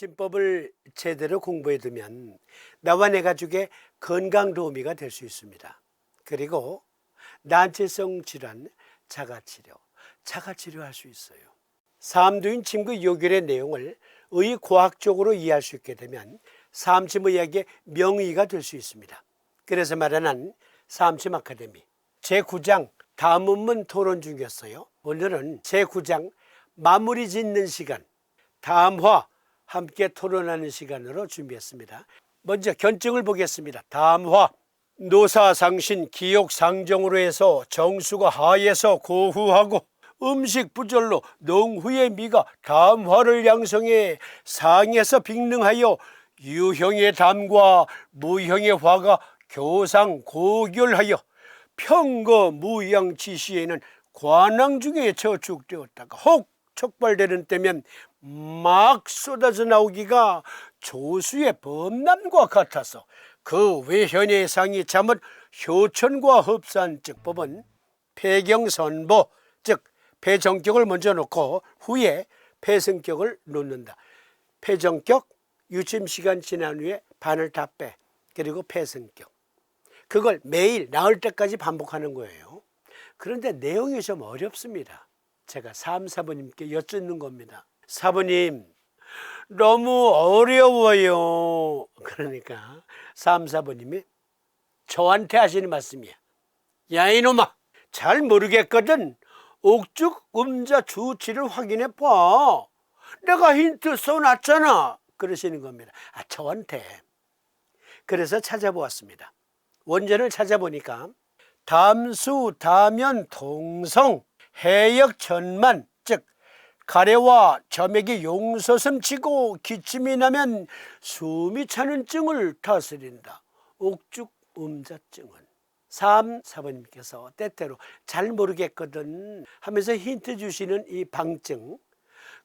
안심법을 제대로 공부해 두면 나와 내 가족의 건강 도우미가 될 수 있습니다. 그리고 난치성 질환 자가치료할 수 있어요. 삼두인 침구 요결의 내용을 의과학적으로 이해할 수 있게 되면 삼침의학의 명의가 될 수 있습니다. 그래서 마련한 삼침 아카데미 제9장 다음문 토론 중이었어요. 오늘은 제9장 마무리 짓는 시간 다음화 함께 토론하는 시간으로 준비했습니다. 먼저 견증을 보겠습니다. 다음화 노사상신 기욕상정으로 해서 정수가 하에서 고후하고 음식 부절로 농후의 미가 담화를 양성해 상에서 빅능하여 유형의 담과 무형의 화가 교상 고결하여 평거 무양지시에는 관왕 중에 저축되었다가 혹 촉발되는 때면 막 쏟아져 나오기가 조수의 범람과 같아서 그 외현의 상이 잠은 효천과 흡산증법은 폐경선보 즉 폐정격을 먼저 놓고 후에 폐성격을 놓는다. 폐정격 유침시간 지난 후에 반을 다 빼 그리고 폐성격 그걸 매일 나을 때까지 반복하는 거예요. 그런데 내용이 좀 어렵습니다. 제가 3, 4번님께 여쭙는 겁니다. 사부님 너무 어려워요. 그러니까 3, 4번님이 저한테 하시는 말씀이야. 야 이놈아 잘 모르겠거든 옥죽 음자 주치를 확인해 봐. 내가 힌트 써놨잖아. 그러시는 겁니다. 저한테. 그래서 찾아보았습니다. 원전을 찾아보니까 담수 다면 동성 해역 천만 즉 가래와 점액이 용솟음 치고 기침이 나면 숨이 차는 증을 다스린다. 옥죽 음자증은 3, 4번님께서 때때로 잘 모르겠거든 하면서 힌트 주시는 이 방증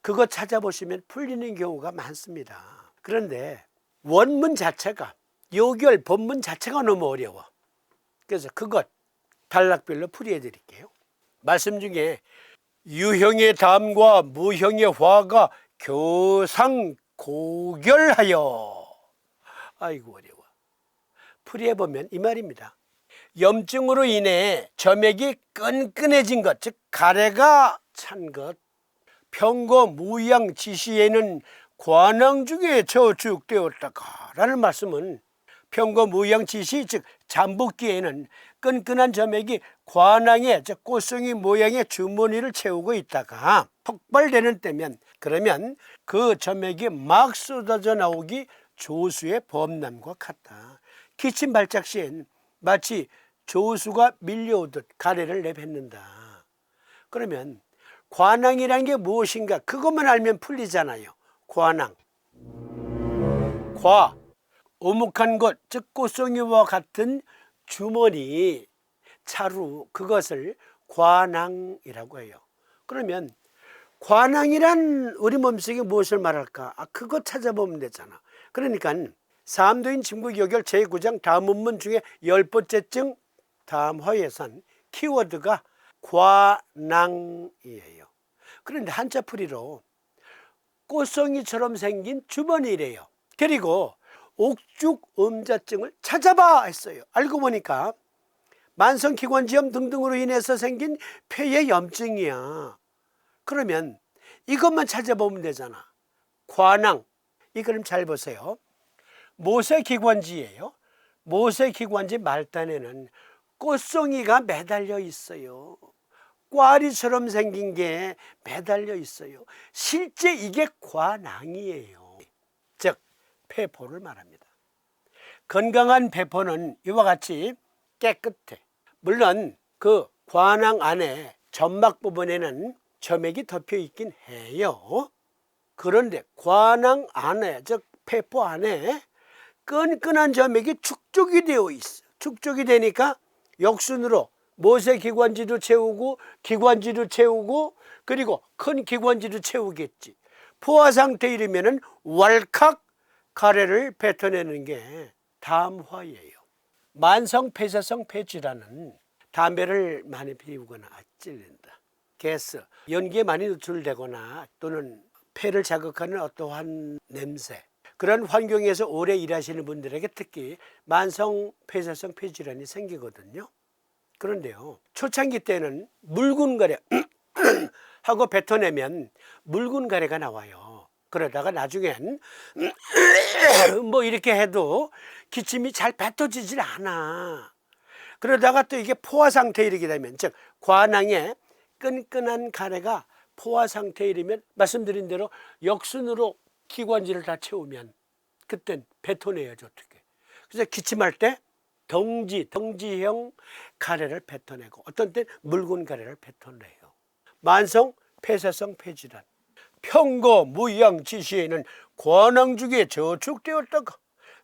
그거 찾아보시면 풀리는 경우가 많습니다. 그런데 원문 자체가 요결 본문 자체가 너무 어려워. 그래서 그것 단락별로 풀이해 드릴게요. 말씀 중에 유형의 담과 무형의 화가 교상 고결하여 아이고 어려워. 풀이해 보면 이 말입니다. 염증으로 인해 점액이 끈끈해진 것, 즉 가래가 찬 것, 평거 무양 지시에는 관왕 중에 저축되었다라는 말씀은 평거 무양 지시 즉 잠복기에는 끈끈한 점액이 관왕의 즉 꽃송이 모양의 주머니를 채우고 있다가 폭발되는 때면 그러면 그 점액이 막 쏟아져 나오기 조수의 범람과 같다. 기침 발작 시엔 마치 조수가 밀려오듯 가래를 내뱉는다. 그러면 관왕이라는 게 무엇인가 그것만 알면 풀리잖아요. 관왕 과 오목한 것 즉 꽃송이와 같은 주머니 차루 그것을 관왕이라고 해요. 그러면 관왕이란 우리 몸속에 무엇을 말할까? 그거 찾아보면 되잖아. 그러니까 삼두인 침구요결 제9장 다음 문문 중에 10번째 다음 화에선 키워드가 관왕이에요. 그런데 한자풀이로 꽃송이처럼 생긴 주머니래요. 그리고 옥죽 음자증을 찾아봐 했어요. 알고 보니까 만성기관지염 등등으로 인해서 생긴 폐의 염증이야. 그러면 이것만 찾아보면 되잖아. 관왕 이거는 잘 보세요. 모세기관지예요. 모세기관지 말단에는 꽃송이가 매달려 있어요. 꽈리처럼 생긴 게 매달려 있어요. 실제 이게 관왕이에요. 즉 폐포를 말합니다. 건강한 폐포는 이와 같이 깨끗해. 물론 그 관왕 안에 점막 부분에는 점액이 덮여 있긴 해요. 그런데 관왕 안에 즉 폐포 안에 끈끈한 점액이 축적이 되어 있어. 축적이 되니까 역순으로 모세기관지도 채우고 기관지도 채우고 그리고 큰 기관지도 채우겠지. 포화 상태에 이르면은 왈칵 가래를 뱉어내는 게 담화예요. 만성 폐쇄성 폐질환은 담배를 많이 피우거나 찔린다. 가스, 연기에 많이 노출되거나 또는 폐를 자극하는 어떠한 냄새, 그런 환경에서 오래 일하시는 분들에게 특히 만성 폐쇄성 폐질환이 생기거든요. 그런데요, 초창기 때는 묽은 가래 하고 뱉어내면 묽은 가래가 나와요. 그러다가 나중엔 뭐 이렇게 해도 기침이 잘 뱉어지질 않아. 그러다가 또 이게 포화 상태에 이르게 되면, 즉 관낭에 끈끈한 가래가 포화 상태에 이르면 말씀드린 대로 역순으로 기관지를 다 채우면 그땐 뱉어내야죠. 어떻게. 그래서 기침할 때 덩지형 가래를 뱉어내고, 어떤 땐 묽은 가래를 뱉어내요. 만성 폐쇄성 폐질환, 평거 무양지시에는 관낭중에 저축되었다가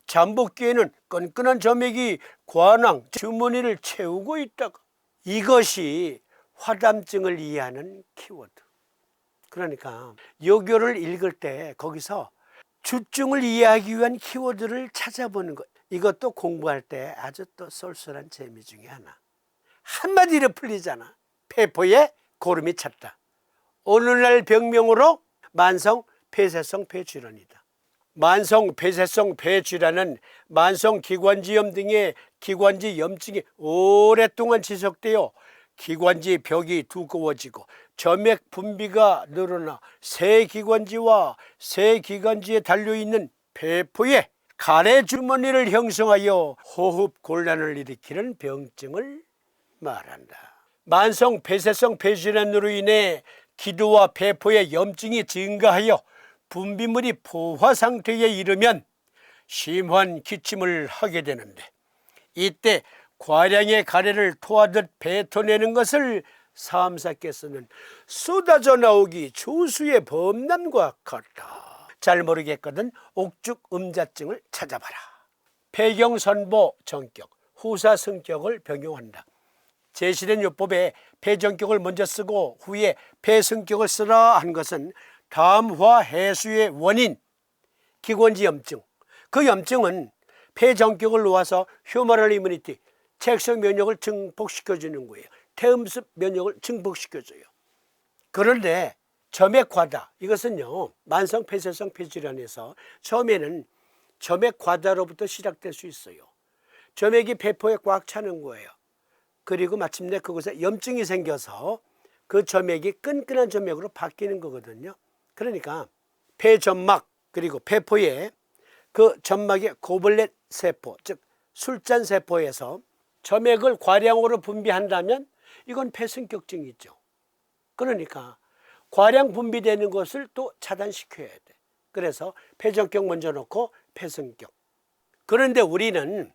잠복기에는 끈끈한 점액이 관낭 주머니를 채우고 있다가, 이것이 화담증을 이해하는 키워드. 그러니까 요교를 읽을 때 거기서 주증을 이해하기 위한 키워드를 찾아보는 것, 이것도 공부할 때 아주 또 쏠쏠한 재미 중에 하나. 한마디로 풀리잖아. 폐포에 고름이 찼다. 오늘날 병명으로 만성 폐쇄성 폐질환이다. 만성 폐쇄성 폐질환은 만성 기관지염 등의 기관지 염증이 오랫동안 지속되어 기관지 벽이 두꺼워지고 점액 분비가 늘어나 새 기관지와 새 기관지에 달려있는 폐포에 가래 주머니를 형성하여 호흡 곤란을 일으키는 병증을 말한다. 만성 폐쇄성 폐질환으로 인해 기도와 폐포의 염증이 증가하여 분비물이 포화 상태에 이르면 심한 기침을 하게 되는데, 이때 과량의 가래를 토하듯 뱉어내는 것을 사암사께서는 쏟아져 나오기 조수의 범람과 같다. 잘 모르겠거든 옥죽 음자증을 찾아봐라. 폐경선보 정격, 후사성격을 병용한다. 제시된 요법에 폐정격을 먼저 쓰고 후에 폐성격을 쓰라 한 것은 담화 해수의 원인 기관지 염증, 그 염증은 폐정격을 놓아서 휴머럴 이뮤니티, 체액성 면역을 증폭시켜주는 거예요. 태음습 면역을 증폭시켜줘요. 그런데 점액 과다, 이것은요 만성 폐쇄성 폐질환에서 처음에는 점액 과다로부터 시작될 수 있어요. 점액이 폐포에 꽉 차는 거예요. 그리고 마침내 그곳에 염증이 생겨서 그 점액이 끈끈한 점액으로 바뀌는 거거든요. 그러니까 폐점막 그리고 폐포에 그 점막의 고블렛 세포, 즉 술잔 세포에서 점액을 과량으로 분비한다면 이건 폐승격증이죠. 그러니까 과량 분비되는 것을 또 차단시켜야 돼. 그래서 폐정격 먼저 놓고 폐승격. 그런데 우리는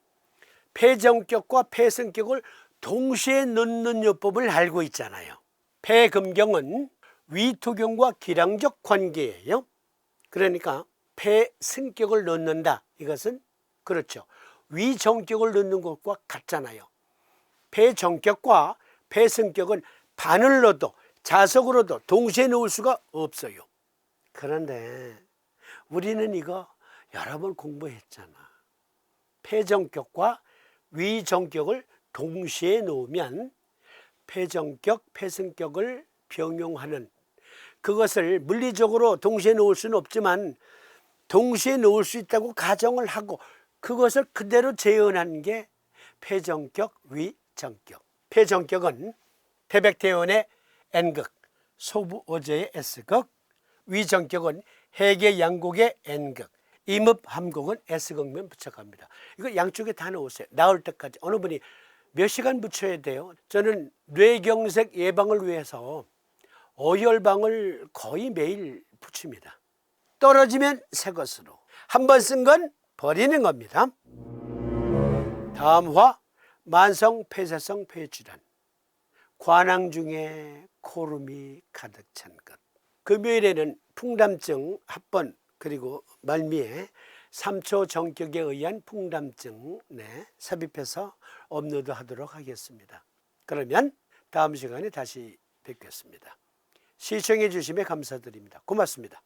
폐정격과 폐승격을 동시에 넣는 요법을 알고 있잖아요. 폐금경은 위토경과 기량적 관계예요. 그러니까 폐승격을 넣는다, 이것은 그렇죠, 위정격을 넣는 것과 같잖아요. 폐정격과 폐승격은 바늘로도 자석으로도 동시에 넣을 수가 없어요. 그런데 우리는 이거 여러 번 공부했잖아. 폐정격과 위정격을 동시에 놓으면 폐정격, 폐승격을 병용하는, 그것을 물리적으로 동시에 놓을 수는 없지만 동시에 놓을 수 있다고 가정을 하고 그것을 그대로 재현한 게 폐정격, 위정격. 폐정격은 태백태원의 N극, 소부어제의 S극, 위정격은 해계 양곡의 N극, 임읍함곡은 S극면 부착합니다. 이거 양쪽에 다 넣으세요. 나올 때까지. 어느 분이 몇 시간 붙여야 돼요? 저는 뇌경색 예방을 위해서 어혈방을 거의 매일 붙입니다. 떨어지면 새 것으로. 한 번 쓴 건 버리는 겁니다. 담화 만성 폐쇄성 폐질환, 관낭 중에 고름이 가득 찬 것. 금요일에는 풍담증 합번 그리고 말미에 3초 정격에 의한 풍담증 삽입해서 업로드 하도록 하겠습니다. 그러면 다음 시간에 다시 뵙겠습니다. 시청해 주심에 감사드립니다. 고맙습니다.